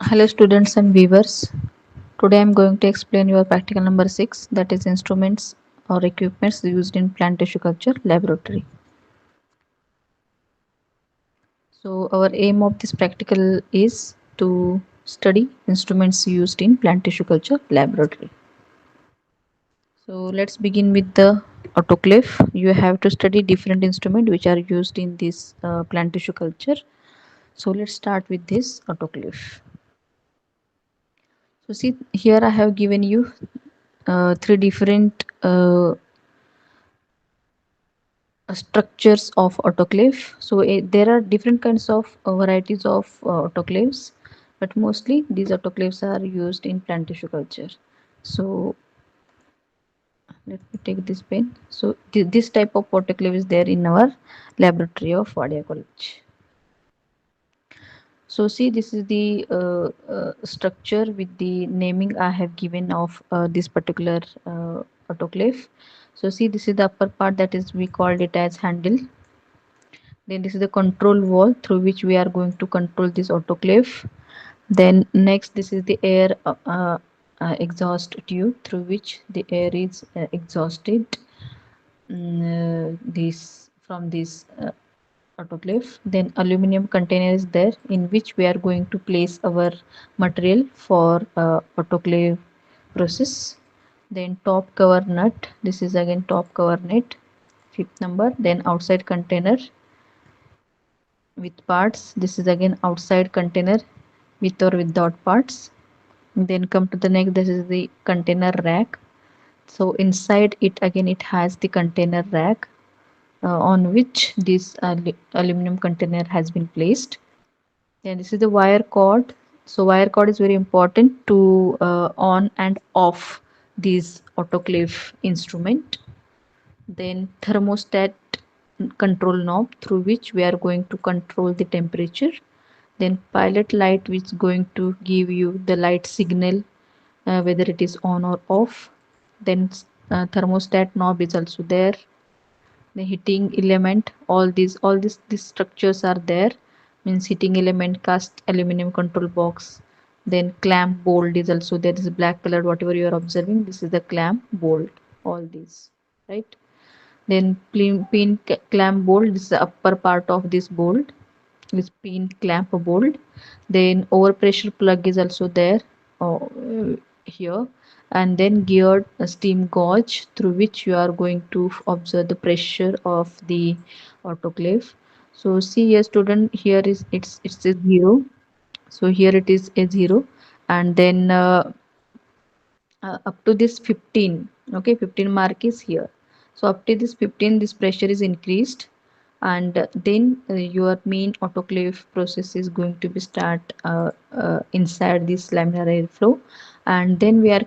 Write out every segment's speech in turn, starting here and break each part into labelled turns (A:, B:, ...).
A: Hello students and viewers. Today I am going to explain your practical number 6, that is instruments or equipments used in plant tissue culture laboratory. So our aim of this practical is to study instruments used in plant tissue culture laboratory. So let's begin with the autoclave. You have to study different instruments which are used in this plant tissue culture. So let's start with this autoclave. So see here I have given you three different structures of autoclave. So there are different kinds of varieties of autoclaves, but mostly these autoclaves are used in plant tissue culture. So let me take this pen. So this type of autoclave is there in our laboratory of Wadia College. So see, this is the structure with the naming I have given of this particular autoclave. So see, this is the upper part, that is we called it as handle. Then this is the control wall through which we are going to control this autoclave. Then next, this is the air exhaust tube through which the air is exhausted this from this autoclave. Then aluminum container is there in which we are going to place our material for autoclave process. Then top cover nut, this is again top cover nut, fifth number. Then outside container with parts, this is again outside container with or without parts. Then come to the next, this is the container rack. So inside it again it has the container rack on which this aluminum container has been placed. Then this is the wire cord. So wire cord is very important to on and off this autoclave instrument. Then thermostat control knob through which we are going to control the temperature. Then pilot light, which is going to give you the light signal whether it is on or off. Then thermostat knob is also there. The heating element, all these structures are there, means heating element, cast aluminum control box. Then clamp bolt is also there. This is black colored, whatever you are observing, this is the clamp bolt, all these, right? Then pin clamp bolt, this is the upper part of this bolt, this pin clamp bolt. Then overpressure plug is also there here. And then geared steam gauge through which you are going to observe the pressure of the autoclave. So see here student, here is it's a zero. So here it is a zero. And then up to this 15, okay, 15 mark is here. So up to this 15, this pressure is increased. And then your main autoclave process is going to be start inside this laminar airflow. And then we are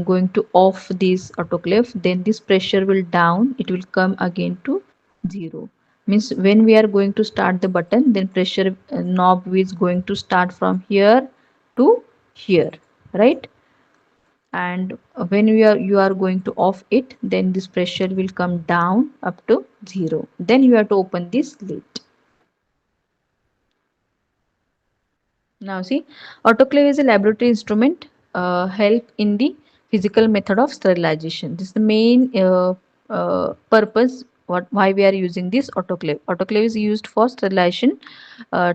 A: going to off this autoclave, then this pressure will down, it will come again to zero. Means when we are going to start the button, then pressure knob is going to start from here to here, right? And when you are going to off it, then this pressure will come down up to zero. Then you have to open this lid. Now see, autoclave is a laboratory instrument, help in the physical method of sterilization. This is the main purpose why we are using this autoclave. Autoclave is used for sterilization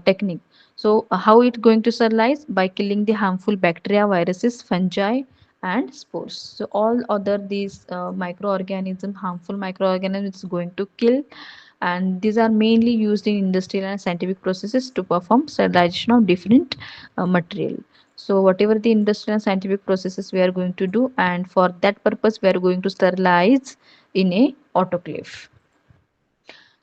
A: technique. So how it going to sterilize? By killing the harmful bacteria, viruses, fungi and spores. So all other these microorganism, harmful microorganisms, is going to kill. And these are mainly used in industrial and scientific processes to perform sterilization of different material. So whatever the industrial and scientific processes we are going to do, and for that purpose we are going to sterilize in a autoclave.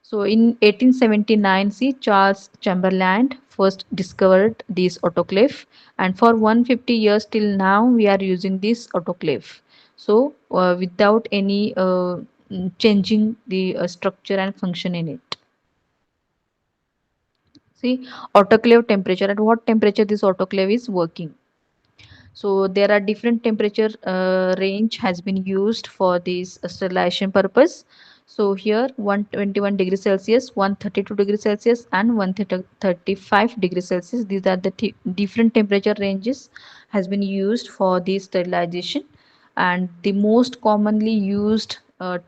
A: So in 1879, see, Charles Chamberlain first discovered this autoclave, and for 150 years till now we are using this autoclave. So without any changing the structure and function in it. See, autoclave temperature, at what temperature this autoclave is working. So there are different temperature range has been used for this sterilization purpose. So here 121 degrees Celsius, 132 degrees Celsius and 135 degrees Celsius. These are the different temperature ranges has been used for the sterilization, and the most commonly used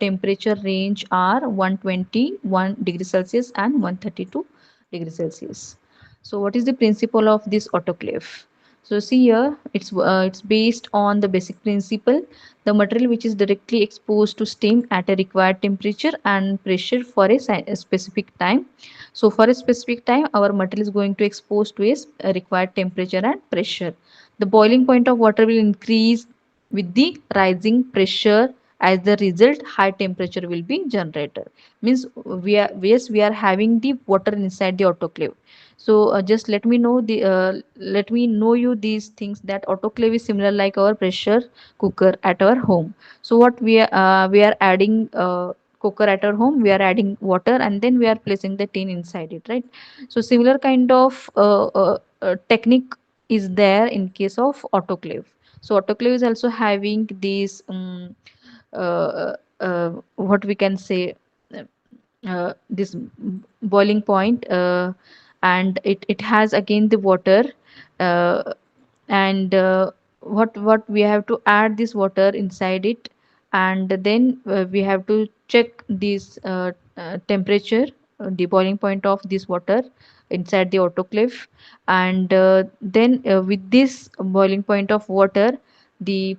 A: temperature range are 121 degrees Celsius and 132 degrees Celsius. So what is the principle of this autoclave? So see here, it's based on the basic principle: the material which is directly exposed to steam at a required temperature and pressure for a specific time. So for a specific time, our material is going to expose to a required temperature and pressure. The boiling point of water will increase with the rising pressure. As the result, high temperature will be generated. Means we are having the water inside the autoclave. So just let me know you these things, that autoclave is similar like our pressure cooker at our home. So what we are adding cooker at our home, we are adding water and then we are placing the tin inside it, right? So similar kind of technique is there in case of autoclave. So autoclave is also having these what we can say, this boiling point, and it has again the water, uh, and what we have to add this water inside it, and then we have to check this temperature, the boiling point of this water inside the autoclave, and then with this boiling point of water, the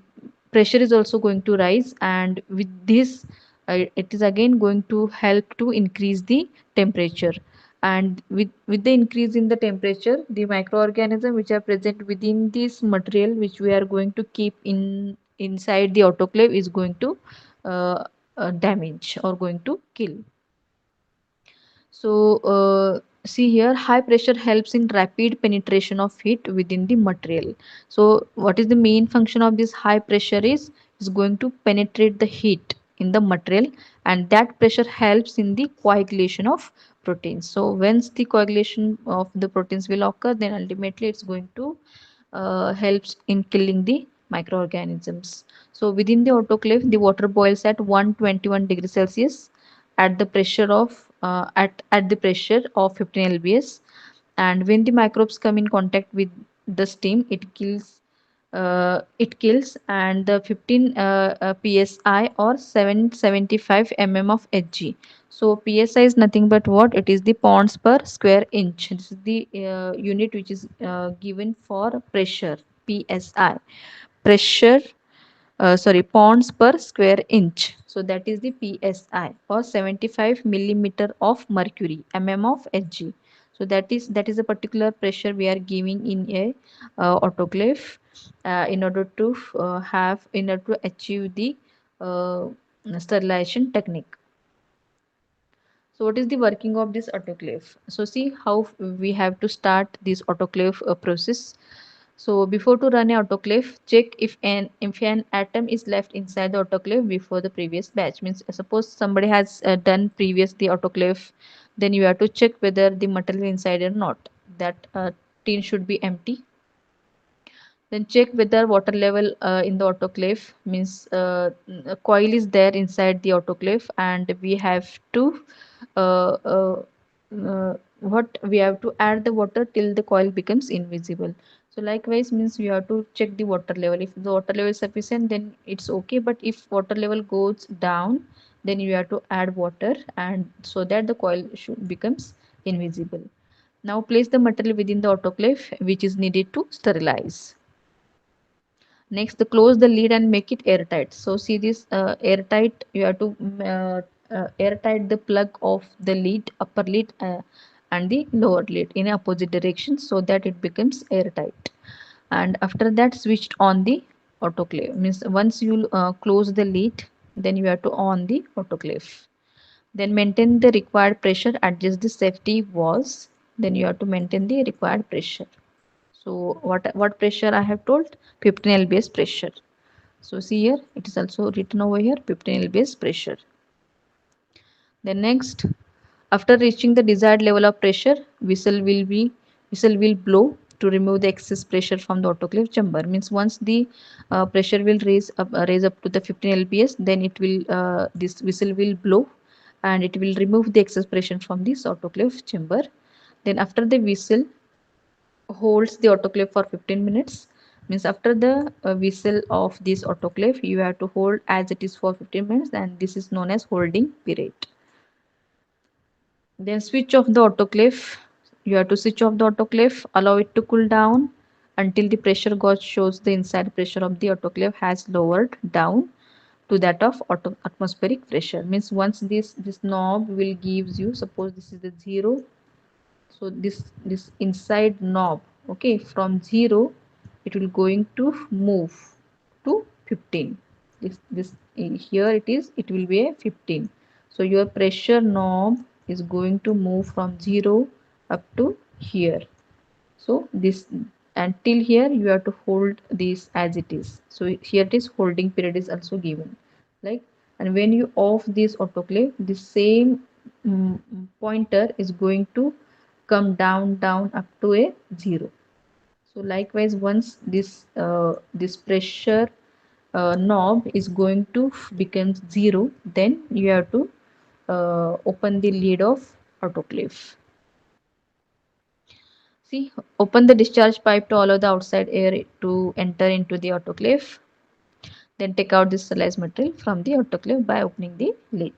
A: pressure is also going to rise, and with this it is again going to help to increase the temperature. And with the increase in the temperature, the microorganism which are present within this material which we are going to keep inside the autoclave is going to damage or going to kill. So see here, high pressure helps in rapid penetration of heat within the material. So what is the main function of this high pressure is going to penetrate the heat in the material, and that pressure helps in the coagulation of proteins. So once the coagulation of the proteins will occur, then ultimately it's going to helps in killing the microorganisms. So within the autoclave, the water boils at 121 degrees Celsius at the pressure of at the pressure of 15 lbs, and when the microbes come in contact with the steam, it kills, and the 15 psi or 775 of Hg. So psi is nothing but what? It is the pounds per square inch. This is the unit which is given for pressure. Psi, pressure, sorry, pounds per square inch. So that is the psi, or 75 millimeter of mercury, of Hg. So that is a particular pressure we are giving in a autoclave in order to achieve the uh, sterilization technique. So what is the working of this autoclave? So see how we have to start this autoclave process. So before to run a autoclave, check if an atom is left inside the autoclave before the previous batch. Means suppose somebody has done previous the autoclave, then you have to check whether the material inside or not. That tin should be empty. Then check whether water level in the autoclave, means a coil is there inside the autoclave, and we have to uh, uh, what we have to add the water till the coil becomes invisible. So likewise, means we have to check the water level. If the water level is sufficient, then it's okay. But if water level goes down, then you have to add water, and so that the coil should becomes invisible. Now place the material within the autoclave which is needed to sterilize. Next, close the lid and make it airtight. So see this airtight, you have to airtight the plug of the lid, upper lid, and the lower lid in opposite direction so that it becomes airtight. And after that, switched on the autoclave. Means once you close the lid, then you have to on the autoclave. Then maintain the required pressure, adjust the safety valves. Then you have to maintain the required pressure. So what pressure I have told? 15 lbs pressure. So see here, it is also written over here, 15 lbs pressure. Then next, after reaching the desired level of pressure, whistle will blow to remove the excess pressure from the autoclave chamber. Means once the pressure will raise up to the 15 lbs, then it will this whistle will blow, and it will remove the excess pressure from this autoclave chamber. Then after the whistle holds the autoclave for 15 minutes, means after the whistle of this autoclave you have to hold as it is for 15 minutes, and this is known as holding period. Then switch off the autoclave. You have to switch off the autoclave, allow it to cool down until the pressure gauge shows the inside pressure of the autoclave has lowered down to that of atmospheric pressure. Means once this knob will gives you, suppose this is the 0, so this inside knob, okay, from 0 it will going to move to 15. This here it will be a 15. So your pressure knob is going to move from 0 up to here. So this, until here you have to hold this as it is. So here it is, holding period is also given, like, and when you off this autoclave, the same pointer is going to come down up to a 0. So likewise, once this pressure knob is going to become 0, then you have to open the lid of autoclave. See, open the discharge pipe to allow the outside air to enter into the autoclave. Then take out the sterilized material from the autoclave by opening the lid.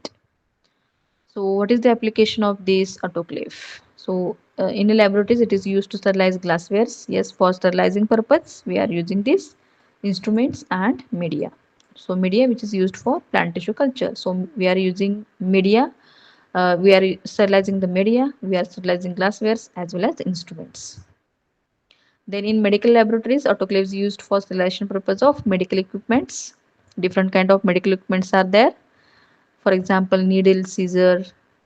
A: So what is the application of this autoclave? So in the laboratories it is used to sterilize glasswares. Yes, for sterilizing purpose we are using these instruments and media. So media which is used for plant tissue culture. So we are using media. We are sterilizing the media. We are sterilizing glasswares as well as instruments. Then in medical laboratories, autoclaves used for sterilization purpose of medical equipments. Different kind of medical equipments are there. For example, needle, scissor,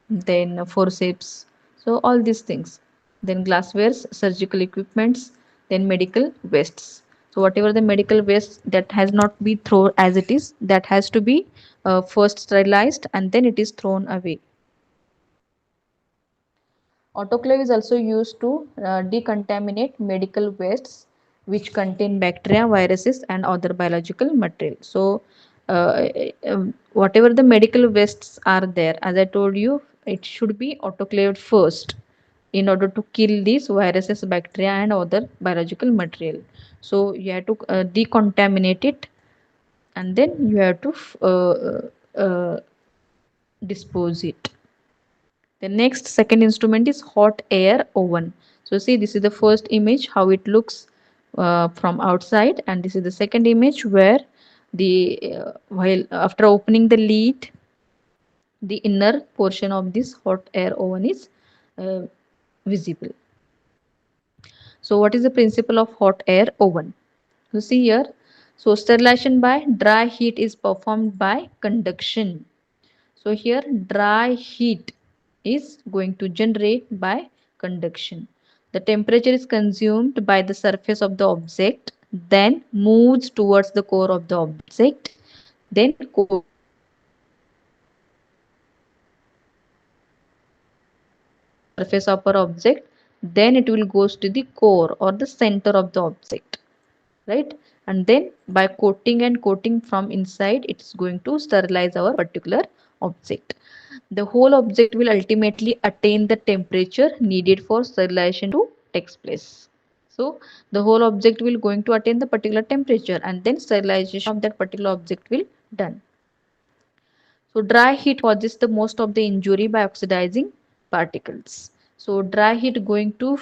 A: then forceps. So all these things. Then glasswares, surgical equipments, then medical wastes. So whatever the medical waste that has not been thrown as it is, that has to be first sterilized and then it is thrown away. Autoclave is also used to decontaminate medical wastes which contain bacteria, viruses, and other biological material. So, whatever the medical wastes are there, as I told you, it should be autoclaved first in order to kill these viruses, bacteria, and other biological material. So, you have to decontaminate it, and then you have to dispose it. The next second instrument is hot air oven. So see, this is the first image how it looks from outside, and this is the second image where the while after opening the lid, the inner portion of this hot air oven is uh, visible. So what is the principle of hot air oven? You see here, so sterilization by dry heat is performed by conduction. So here dry heat is going to generate by conduction. The temperature is consumed by the surface of the object, then moves towards the core of the object, then cooled surface of our object, then it will goes to the core or the center of the object, right? And then by coating and coating from inside, it's going to sterilize our particular object. The whole object will ultimately attain the temperature needed for sterilization to take place. So the whole object will going to attain the particular temperature, and then sterilization of that particular object will done. So dry heat causes the most of the injury by oxidizing particles. So dry heat going to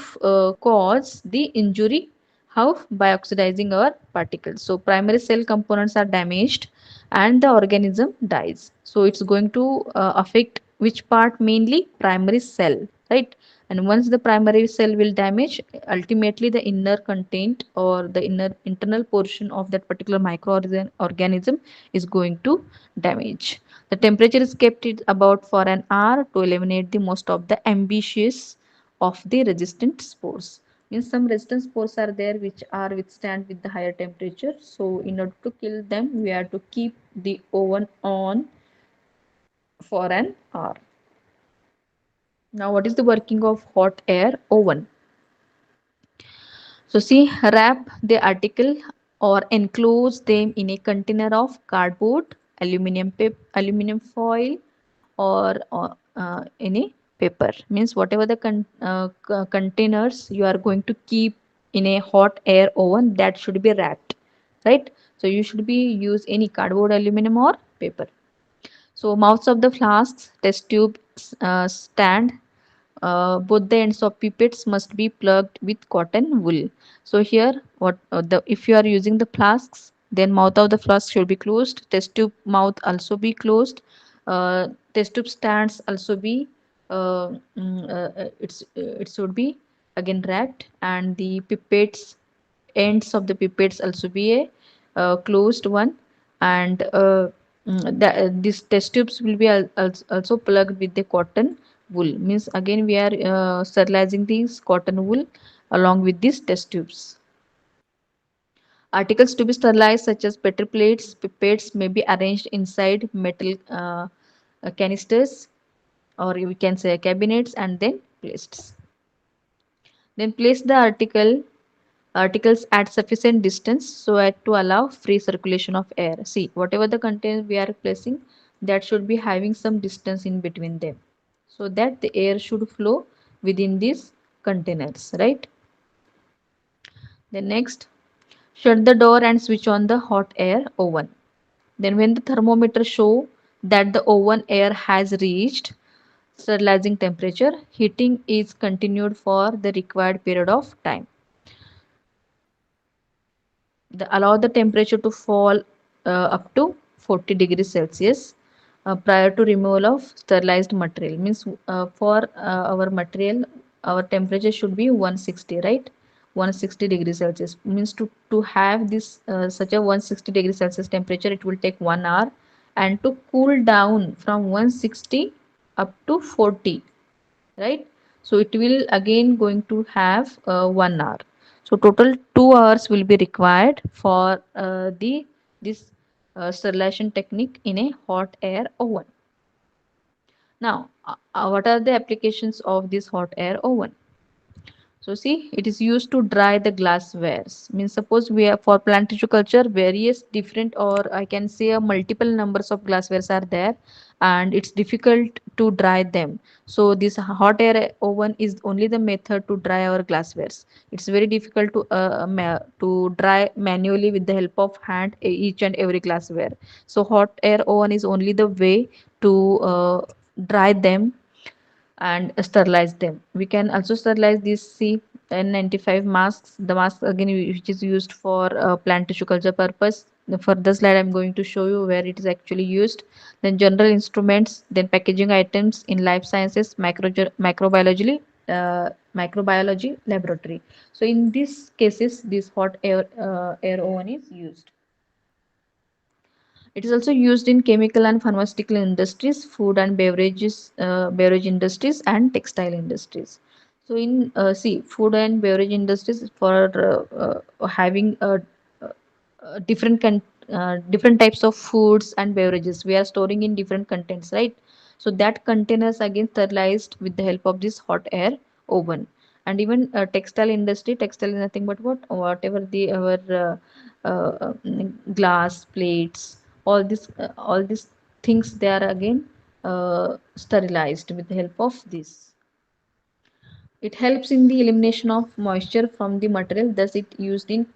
A: cause the injury, how? By oxidizing our particles. So primary cell components are damaged and the organism dies. So it's going to affect which part? Mainly primary cell, right? And once the primary cell will damage, ultimately the inner content or the inner internal portion of that particular microorganism is going to damage. The temperature is kept it about for an hour to eliminate the most of the ambitious of the resistant spores. Means some resistant spores are there which are withstand with the higher temperature. So in order to kill them, we have to keep the oven on for an hour. Now, what is the working of hot air oven? So see, wrap the article or enclose them in a container of cardboard, aluminum foil, or any paper. Means whatever the containers you are going to keep in a hot air oven, that should be wrapped, right? So you should be use any cardboard, aluminum or paper. So mouths of the flasks, test tubes, stand, both the ends of pipettes must be plugged with cotton wool. So here, what the if you are using the flasks, then mouth of the flask should be closed. Test tube mouth also be closed. Test tube stands also be it should be again wrapped, and the pipettes ends of the pipettes also be a closed one, and these test tubes will be also plugged with the cotton wool. Means again we are sterilizing these cotton wool along with these test tubes. Articles to be sterilized such as petri plates, pipettes may be arranged inside metal canisters, or we can say cabinets, and then placed. Then place the articles at sufficient distance so as to allow free circulation of air. See, whatever the container we are placing, that should be having some distance in between them, so that the air should flow within these containers, right? Then next, shut the door and switch on the hot air oven. Then when the thermometer show that the oven air has reached sterilizing temperature, heating is continued for the required period of time. Allow the temperature to fall up to 40 degrees Celsius prior to removal of sterilized material. Means for our material, our temperature should be 160, right? 160 degrees Celsius. Means to have this such a 160 degrees Celsius temperature, it will take 1 hour, and to cool down from 160 up to 40, right? So it will again going to have 1 hour. So total 2 hours will be required for the this sterilization technique in a hot air oven. Now what are the applications of this hot air oven? So see, it is used to dry the glasswares. Means suppose we are for plant tissue culture, various different, or I can say a multiple numbers of glasswares are there, and it's difficult to dry them. So this hot air oven is only the method to dry our glasswares. It's very difficult to dry manually with the help of hand each and every glassware. So hot air oven is only the way to dry them and sterilize them. We can also sterilize these C N95 masks, the mask again which is used for plant tissue culture purpose. The further slide I'm going to show you where it is actually used. Then general instruments, then packaging items in life sciences, microbiology laboratory. So in these cases, this hot air oven is used. It is also used in chemical and pharmaceutical industries, food and beverage industries, and textile industries. So in see, food and beverage industries for having different types of foods and beverages we are storing in different contents, right? So that containers again sterilized with the help of this hot air oven. And even textile is nothing but whatever the our glass plates, all these things, they are again sterilized with the help of this. It helps in the elimination of moisture from the material, thus it used in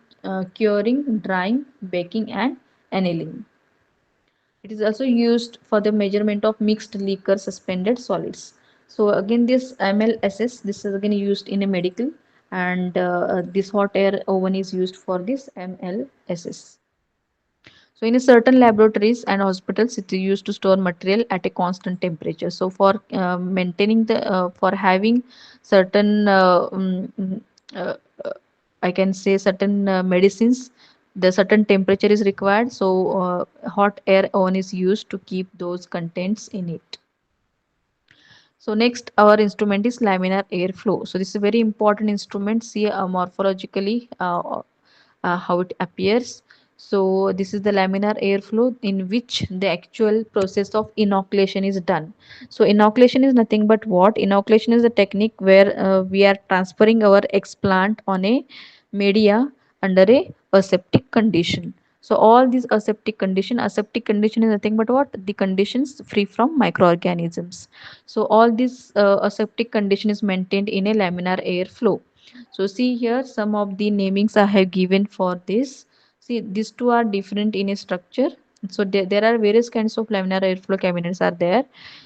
A: curing, drying, baking, and annealing. It is also used for the measurement of mixed liquor suspended solids. So again this MLSS, this is again used in a medical, and this hot air oven is used for this MLSS. So in a certain laboratories and hospitals, it is used to store material at a constant temperature. So for maintaining for having certain, uh, I can say certain medicines, the certain temperature is required. So hot air oven is used to keep those contents in it. So next, our instrument is laminar airflow. So this is a very important instrument. See morphologically how it appears. So this is the laminar airflow in which the actual process of inoculation is done. So inoculation is nothing but what? Inoculation is a technique where we are transferring our explant on a media under a aseptic condition. So all these aseptic condition is nothing but what? The conditions free from microorganisms. So all this aseptic condition is maintained in a laminar air flow. So see here some of the namings I have given for this. See, these two are different in a structure. So there are various kinds of laminar airflow cabinets are there.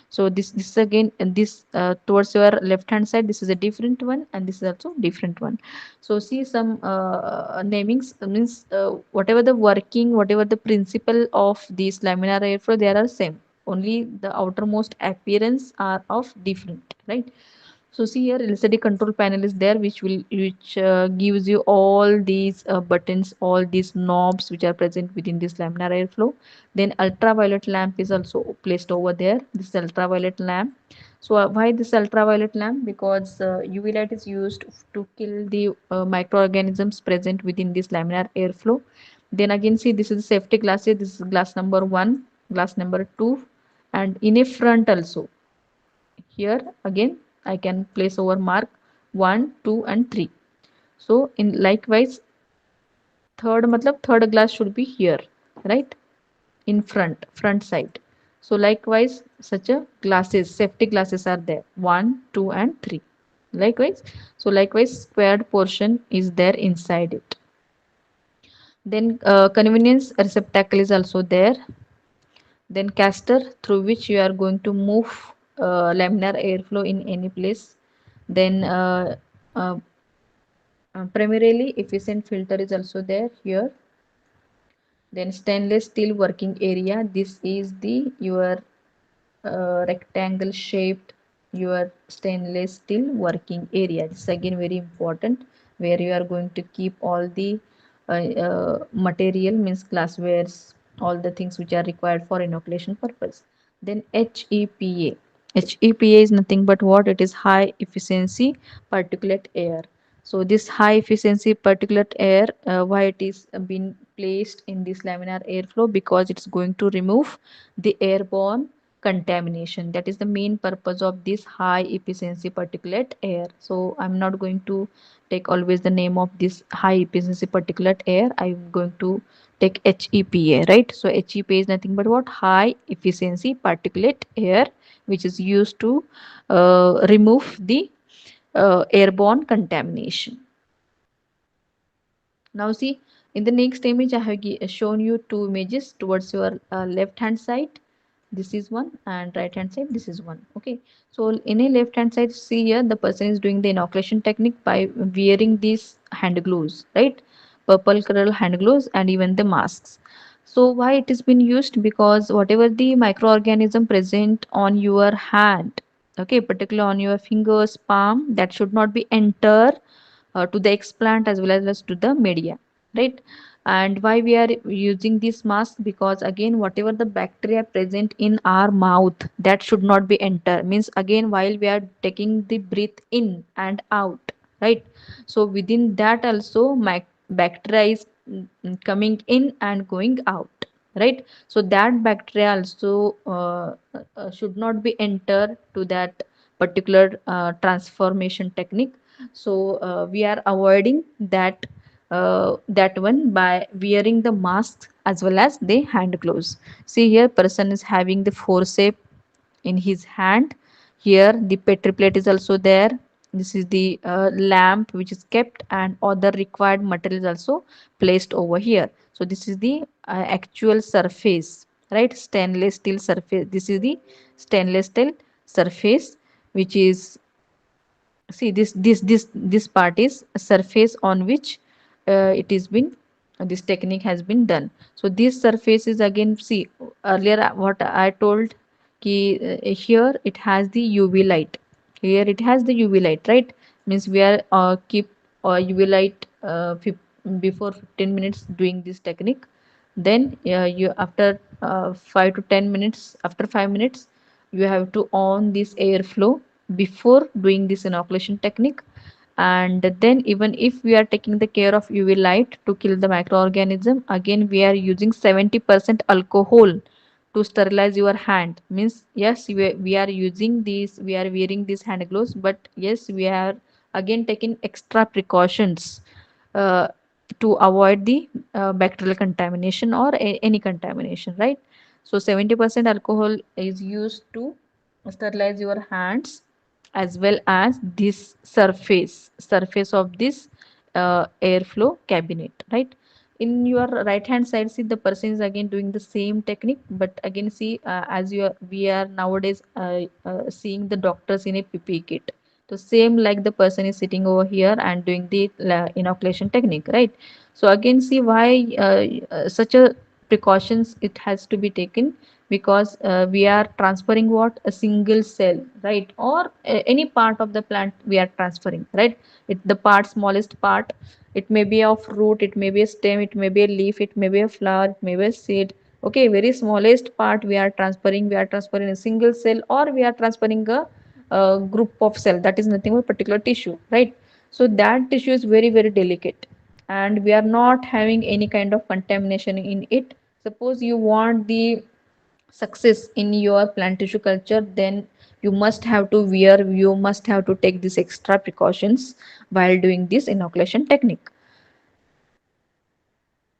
A: So this again, and this towards your left hand side, this is a different one, and this is also different one. So see some namings means whatever the working, whatever the principle of these laminar airflow, they are same. Only the outermost appearance are of different, right? So see here LCD control panel is there, which gives you all these buttons, all these knobs which are present within this laminar airflow. Then ultraviolet lamp is also placed over there. This is ultraviolet lamp. So why this ultraviolet lamp? Because UV light is used to kill the microorganisms present within this laminar airflow. Then again see, this is safety glasses. This is glass number 1, glass number 2, and in a front also. Here again I can place over mark 1, 2 and 3. So in likewise third matlab third glass should be here, right? In front side. So likewise such a glasses, safety glasses are there 1, 2 and 3. Likewise, so likewise squared portion is there inside it. Then convenience receptacle is also there. Then caster through which you are going to move laminar airflow in any place. Then uh, primarily efficient filter is also there here. Then stainless steel working area, this is the your rectangle shaped your stainless steel working area. This is again very important, where you are going to keep all the material, means glasswares, all the things which are required for inoculation purpose. Then HEPA. HEPA is nothing but what? It is high efficiency particulate air. So this high efficiency particulate air, why it is been placed in this laminar airflow? Because it's going to remove the airborne contamination. That is the main purpose of this high efficiency particulate air. So I'm not going to take always the name of this high efficiency particulate air. I'm going to take HEPA, right? So HEPA is nothing but what? High efficiency particulate air, which is used to remove the airborne contamination. Now see, in the next image I have shown you two images towards your left hand side. This is one, and right hand side this is one. Okay, so in a left hand side, see here the person is doing the inoculation technique by wearing these hand gloves, right? Purple color hand gloves and even the masks. So why it is been used? Because whatever the microorganism present on your hand, okay, particularly on your fingers, palm, that should not be enter to the explant as well as to the media, right? And why we are using this mask? Because again whatever the bacteria present in our mouth, that should not be enter, means again while we are taking the breath in and out, right? So within that also bacteria is coming in and going out, right? So that bacteria also should not be enter to that particular transformation technique. So we are avoiding that one by wearing the mask as well as the hand gloves. See here person is having the forceps in his hand. Here the petri plate is also there. This is the lamp which is kept, and other required material is also placed over here. So this is the actual surface, right? Stainless steel surface. This is the stainless steel surface, which is, see, this part is a surface on which it is been this technique has been done. So this surface is again, see, earlier what I told ki here it has the UV light. Here it has the UV light, right? Means we are keep UV light before 15 minutes doing this technique. Then you after 5 to 10 minutes, after 5 minutes you have to on this airflow before doing this inoculation technique. And then even if we are taking the care of UV light to kill the microorganism, again we are using 70% alcohol to sterilize your hand. Means yes, we are using these, we are wearing these hand gloves, but yes, we are again taking extra precautions uh, to avoid the bacterial contamination or any contamination, right? So 70% alcohol is used to sterilize your hands as well as this surface of this airflow cabinet, right? In your right hand side, see, the person is again doing the same technique, but again see, as you are, we are nowadays seeing the doctors in a ppe kit. So same like the person is sitting over here and doing the inoculation technique, right? So again see why such a precautions it has to be taken, because we are transferring what, a single cell, right? Or any part of the plant we are transferring, right? It the part, smallest part, it may be of root, it may be a stem, it may be a leaf, it may be a flower, it may be a seed. Okay, very smallest part we are transferring a single cell, or we are transferring a group of cell, that is nothing but particular tissue, right? So that tissue is very very delicate, and we are not having any kind of contamination in it. Suppose you want the success in your plant tissue culture, then you must have to take these extra precautions while doing this inoculation technique.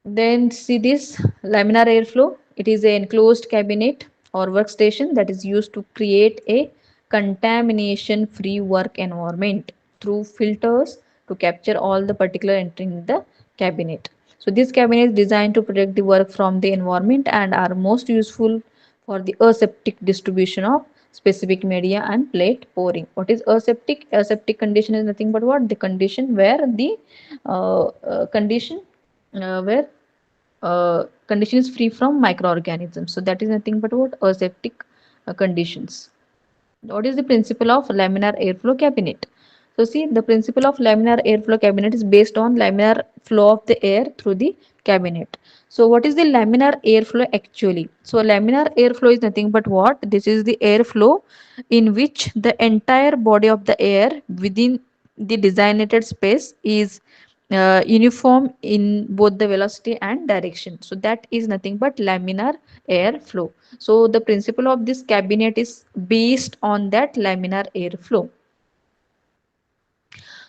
A: Then see this laminar airflow. It is an enclosed cabinet or workstation that is used to create a contamination free work environment through filters to capture all the particular entering the cabinet. So this cabinet is designed to protect the work from the environment and are most useful for the aseptic distribution of specific media and plate pouring. What is aseptic? Aseptic condition is nothing but what? The condition where the condition where condition is free from microorganisms. So that is nothing but what, aseptic conditions. What is the principle of laminar airflow cabinet? So see, the principle of laminar airflow cabinet is based on laminar flow of the air through the cabinet. So what is the laminar airflow actually? So laminar airflow is nothing but what? This is the airflow in which the entire body of the air within the designated space is uniform in both the velocity and direction. So that is nothing but laminar air flow. So the principle of this cabinet is based on that laminar air flow.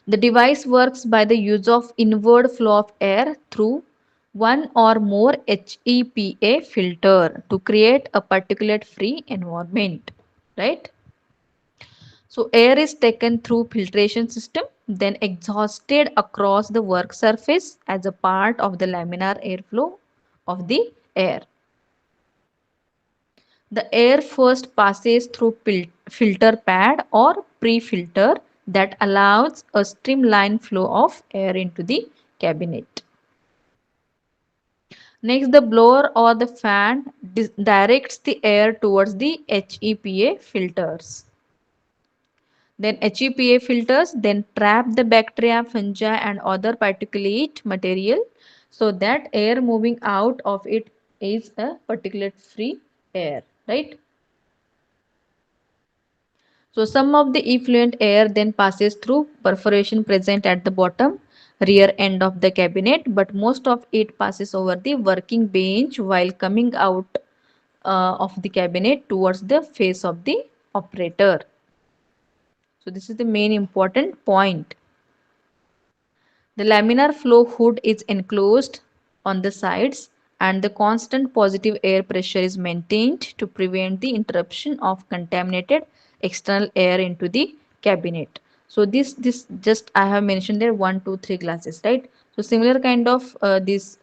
A: The device works by the use of inward flow of air through one or more HEPA filter to create a particulate free environment, right? So air is taken through filtration system, then exhausted across the work surface as a part of the laminar airflow of the air. The air first passes through filter pad or pre-filter that allows a streamlined flow of air into the cabinet. Next, the blower or the fan directs the air towards the HEPA filters. Then HEPA filters then trap the bacteria, fungi and other particulate material, so that air moving out of it is a particulate free air, right? So some of the effluent air then passes through perforation present at the bottom rear end of the cabinet, but most of it passes over the working bench while coming out of the cabinet towards the face of the operator. So this is the main important point. The laminar flow hood is enclosed on the sides and the constant positive air pressure is maintained to prevent the interruption of contaminated external air into the cabinet. So this just I have mentioned there, 1, 2, 3 glasses, right? So similar kind of this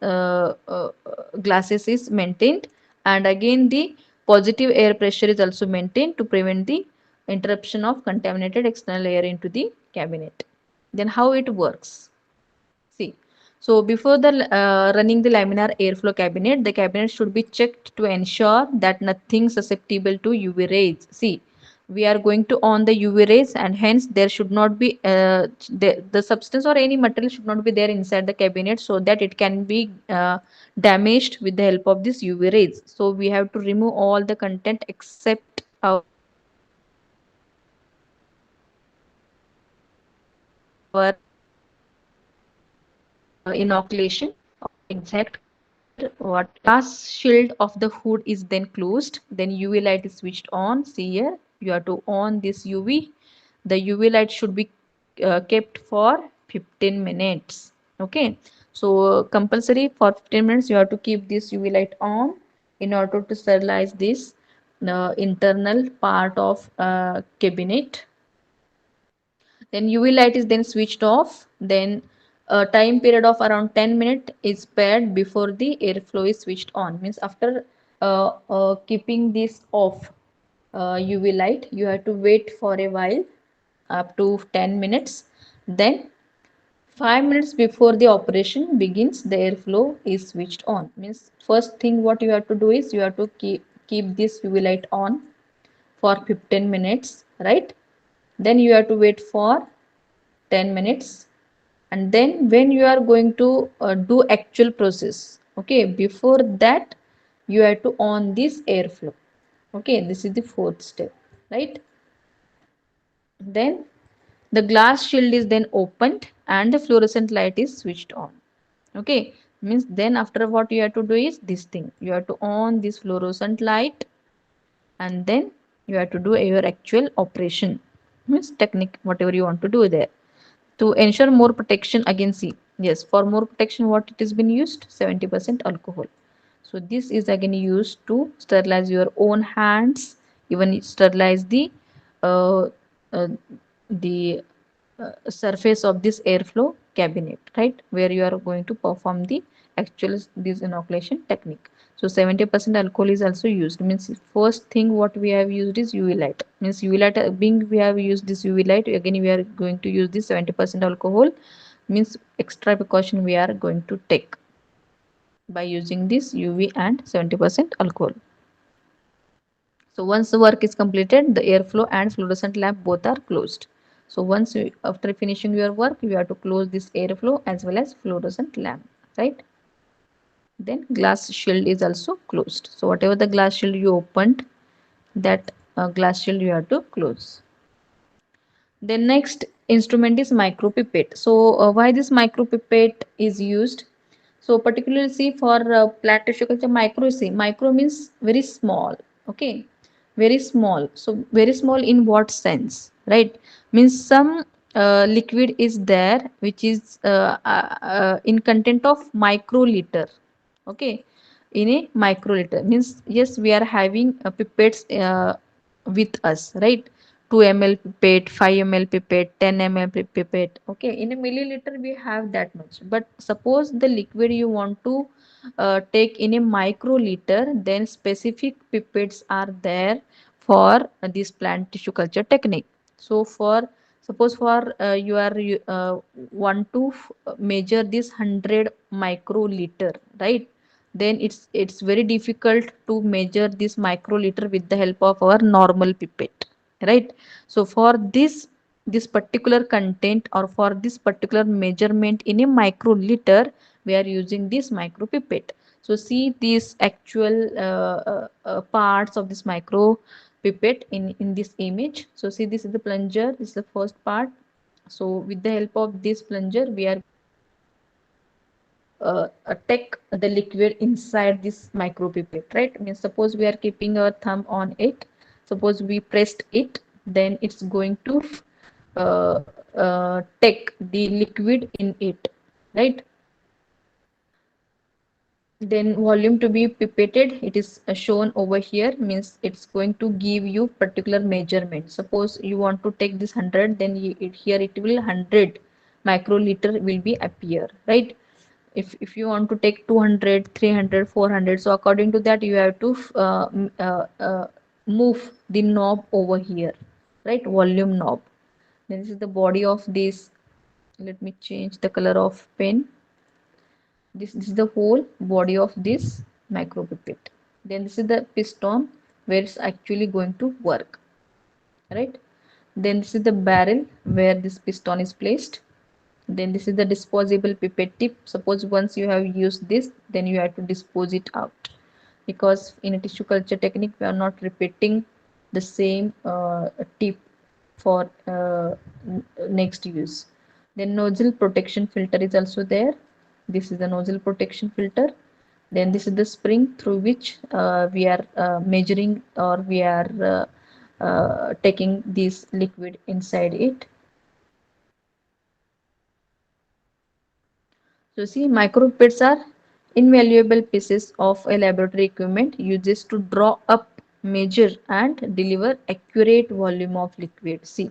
A: glasses is maintained, and again the positive air pressure is also maintained to prevent the interruption of contaminated external air into the cabinet. Then how it works? See, so before the running the laminar airflow cabinet, the cabinet should be checked to ensure that nothing susceptible to UV rays. See, we are going to on the UV rays, and hence there should not be the substance or any material should not be there inside the cabinet, so that it can be damaged with the help of this UV rays. So we have to remove all the content except our inoculation exact what glass shield of the hood is then closed, then UV light is switched on. See here, you have to on this UV. The UV light should be kept for 15 minutes. Okay, So compulsory for 15 minutes you have to keep this UV light on in order to sterilize this internal part of cabinet. Then UV light is then switched off. Then a time period of around 10 minutes is spared before the airflow is switched on. Means after keeping this off UV light, you have to wait for a while, up to 10 minutes. Then 5 minutes before the operation begins, the airflow is switched on. Means first thing what you have to do is you have to keep this UV light on for 15 minutes, right? Then you have to wait for 10 minutes, and then when you are going to do actual process, okay, before that you have to on this airflow. Okay, this is the fourth step, right? Then the glass shield is then opened and the fluorescent light is switched on. Okay, means then after what you have to do is this thing, you have to on this fluorescent light, and then you have to do your actual operation, means technique, whatever you want to do there, to ensure more protection against C. Yes, for more protection, what it has been used? 70% alcohol. So this is again used to sterilize your own hands, even sterilize uh, uh, the surface of this airflow cabinet, right, where you are going to perform the actual this inoculation technique. So 70% alcohol is also used. Means first thing what we have used is UV light. Means UV light being we have used this UV light, again we are going to use this 70% alcohol. Means extra precaution we are going to take by using this UV and 70% alcohol. So once the work is completed, the airflow and fluorescent lamp both are closed. So once you, after finishing your work, you have to close this airflow as well as fluorescent lamp, right? Then glass shield is also closed. So whatever the glass shield you opened, that glass shield you have to close. The next instrument is micropipette. So why this micropipette is used? So particularly see for plant tissue culture, micro means very small. Okay, very small. So very small in what sense, right? Means some liquid is there which is in content of microliter. Okay, in a microliter means yes we are having pipettes with us, right? 2 ml pipette, 5 ml pipette, 10 ml pipette. Okay, in a milliliter we have that much. But suppose the liquid you want to take in a microliter, then specific pipettes are there for this plant tissue culture technique. So for suppose for you are want to measure this 100 microliter, right? Then it's very difficult to measure this microliter with the help of our normal pipette, right? So for this particular content or for this particular measurement in a microliter, we are using this micropipette. So see these actual parts of this micropipette in this image. So see, this is the plunger, this is the first part. So with the help of this plunger we are take the liquid inside this micropipette, right? Means suppose we are keeping our thumb on it, suppose we pressed it, then it's going to uh, take the liquid in it, right? Then volume to be pipetted, it is shown over here. Means it's going to give you particular measurement. Suppose you want to take this 100, then here it will 100 microliter will be appear, right? If you want to take 200, 300, 400, so according to that you have to move the knob over here, right? Volume knob. Then this is the body of this. Let me change the color of pen. This is the whole body of this micropipette. Then this is the piston where it's actually going to work, right? Then this is the barrel where this piston is placed. Then this is the disposable pipette tip. Suppose once you have used this, then you have to dispose it out, because in a tissue culture technique we are not repeating the same tip for next use. Then nozzle protection filter is also there. This is the nozzle protection filter. Then this is the spring through which we are measuring, or we are taking this liquid inside it. So see, micropipettes are invaluable pieces of a laboratory equipment used to draw up, measure and deliver accurate volume of liquid. See,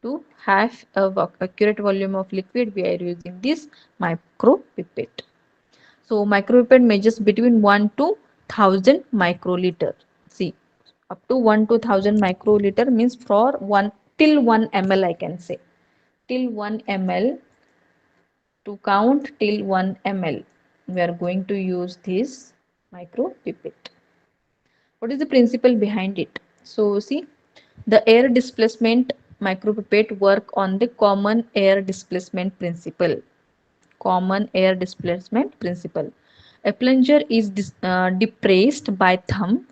A: to have a accurate volume of liquid, we are using this micropipette. So micropipette measures between 1 to 1000 microliter. See, up to 1 to 1000 microliter means for 1 till 1 ml I can say. Till 1 ml, to count till 1 ml, we are going to use this micropipette. What is the principle behind it? So see, the air displacement micropipette work on the common air displacement principle. Common air displacement principle. A plunger is depressed by thumb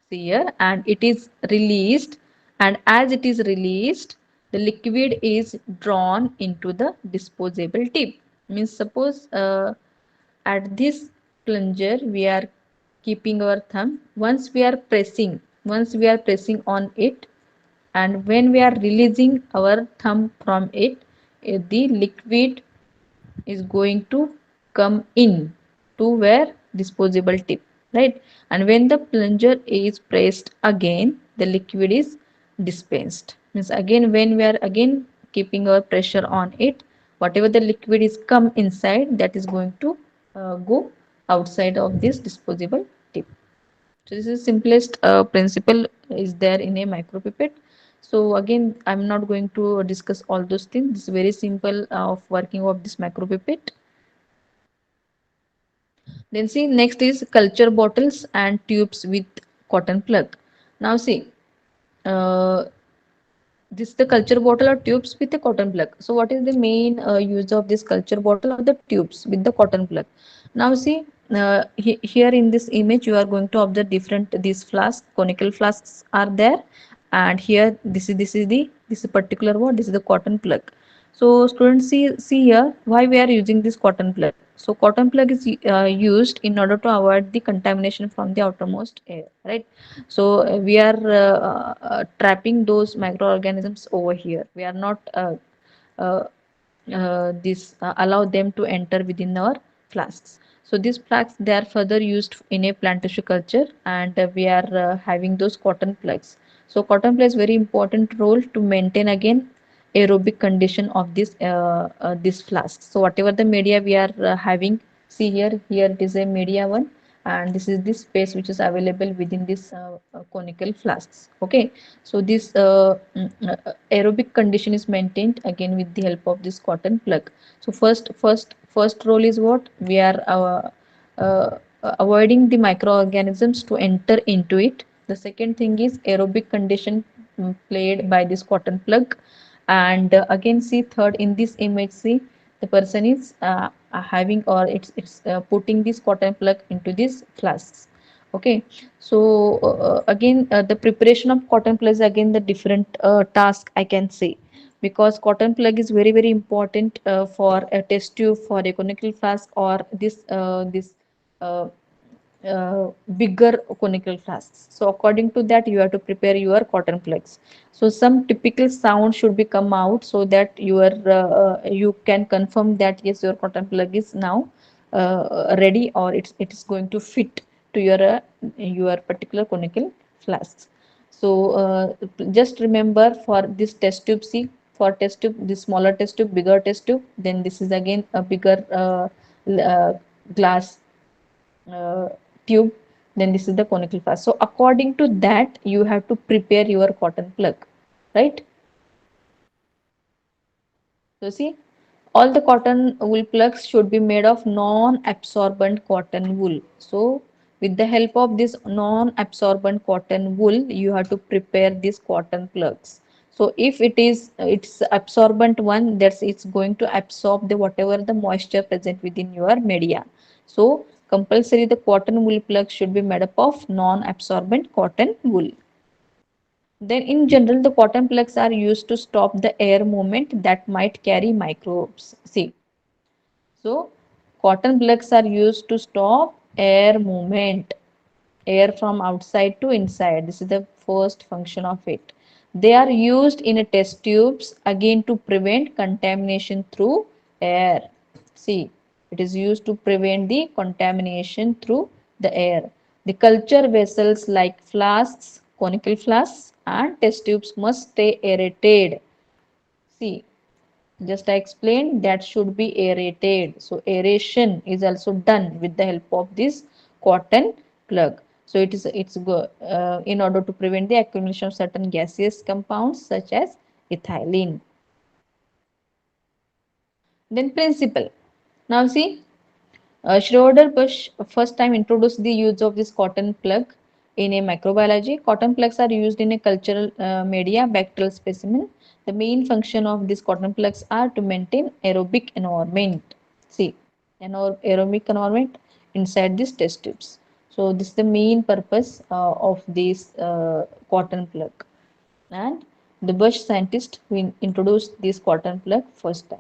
A: here and it is released, and as it is released the liquid is drawn into the disposable tip. Means suppose at this plunger we are keeping our thumb. Once we are pressing on it, and when we are releasing our thumb from it, the liquid is going to come in to where disposable tip, right? And when the plunger is pressed again, the liquid is dispensed. Means again when we are again keeping our pressure on it, whatever the liquid is come inside, that is going to go outside of this disposable tip. So this is simplest principle is there in a micropipette. So again, I'm not going to discuss all those things. This is very simple of working of this micropipette. Then see, next is culture bottles and tubes with cotton plug. Now see, uh, this is the culture bottle or tubes with a cotton plug. So what is the main use of this culture bottle or the tubes with the cotton plug? Now see, here in this image you are going to observe different these flasks, conical flasks are there, and here this is particular what, this is the cotton plug. So students see here why we are using this cotton plug. So cotton plug is used in order to avoid the contamination from the outermost air, right? So we are trapping those microorganisms over here. We are not uh, this allow them to enter within our flasks. So these flasks, they are further used in a plant tissue culture, and we are having those cotton plugs. So cotton plays very important role to maintain again aerobic condition of this flask. So whatever the media we are having, see here it is a media one, and this is the space which is available within this conical flasks. Okay, so this aerobic condition is maintained again with the help of this cotton plug. So first role is what we are uh, avoiding the microorganisms to enter into it. The second thing is aerobic condition played by this cotton plug. And again see, third in this image, see, the person is having, or it's putting this cotton plug into these flasks. Okay, so again the preparation of cotton plug is again the different task I can say, because cotton plug is very very important for a test tube, for a conical flask, or this uh, bigger conical flasks. So according to that you have to prepare your cotton plugs. So some typical sound should be come out so that you can confirm that yes, your cotton plug is now ready, or it is going to fit to your particular conical flasks. So just remember for this test tube, see, for test tube, this smaller test tube, bigger test tube, then this is again a bigger glass uh, tube, then this is the conical flask. So according to that you have to prepare your cotton plug, right? So see, all the cotton wool plugs should be made of non-absorbent cotton wool. So with the help of this non-absorbent cotton wool, you have to prepare these cotton plugs. So if it's absorbent one, that's it's going to absorb the whatever the moisture present within your media. So compulsory the cotton wool plug should be made up of non-absorbent cotton wool. Then in general, the cotton plugs are used to stop the air movement that might carry microbes. See, so cotton plugs are used to stop air movement, air from outside to inside. This is the first function of it. They are used in a test tubes again to prevent contamination through air. See, it is used to prevent the contamination through the air. The culture vessels like flasks, conical flasks, and test tubes must stay aerated. See, just I explained that should be aerated. So aeration is also done with the help of this cotton plug. So in order to prevent the accumulation of certain gaseous compounds such as ethylene. Then principle. Now see, Schroeder-Bush first time introduced the use of this cotton plug in a microbiology. Cotton plugs are used in a cultural media bacterial specimen. The main function of these cotton plugs are to maintain aerobic environment. See, an aerobic environment inside these test tubes. So this is the main purpose of this cotton plug. And the Bush scientist who introduced this cotton plug first time.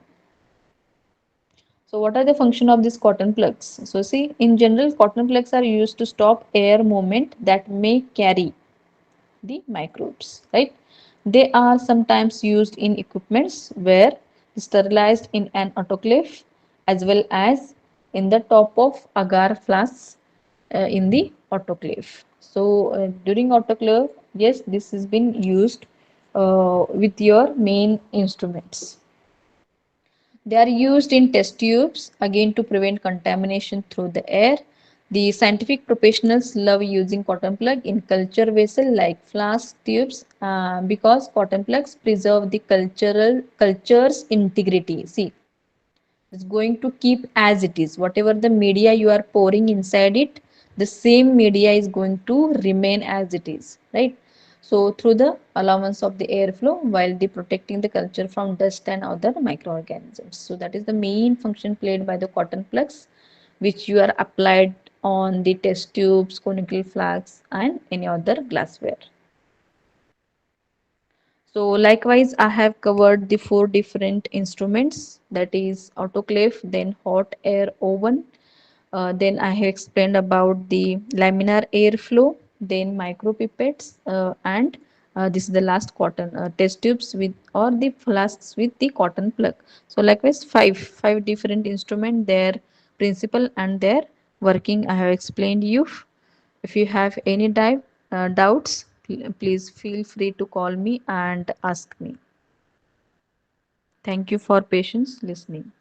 A: So what are the function of these cotton plugs? So see, in general, cotton plugs are used to stop air movement that may carry the microbes, right? They are sometimes used in equipments where sterilized in an autoclave as well as in the top of agar flasks in the autoclave. So during autoclave, yes, this has been used with your main instruments. They are used in test tubes again to prevent contamination through the air. The scientific professionals love using cotton plug in culture vessel like flask tubes because cotton plugs preserve the culture's integrity. See, it's going to keep as it is. Whatever the media you are pouring inside it, the same media is going to remain as it is, right? So through the allowance of the airflow while the protecting the culture from dust and other microorganisms. So that is the main function played by the cotton plugs which you are applied on the test tubes, conical flasks and any other glassware. So likewise, I have covered the four different instruments, that is autoclave, then hot air oven, then I have explained about the laminar airflow, then micropipettes, and this is the last cotton test tubes with or the flasks with the cotton plug. So likewise, five different instrument, their principle and their working I have explained you. If you have any doubts, please feel free to call me and ask me. Thank you for patience listening.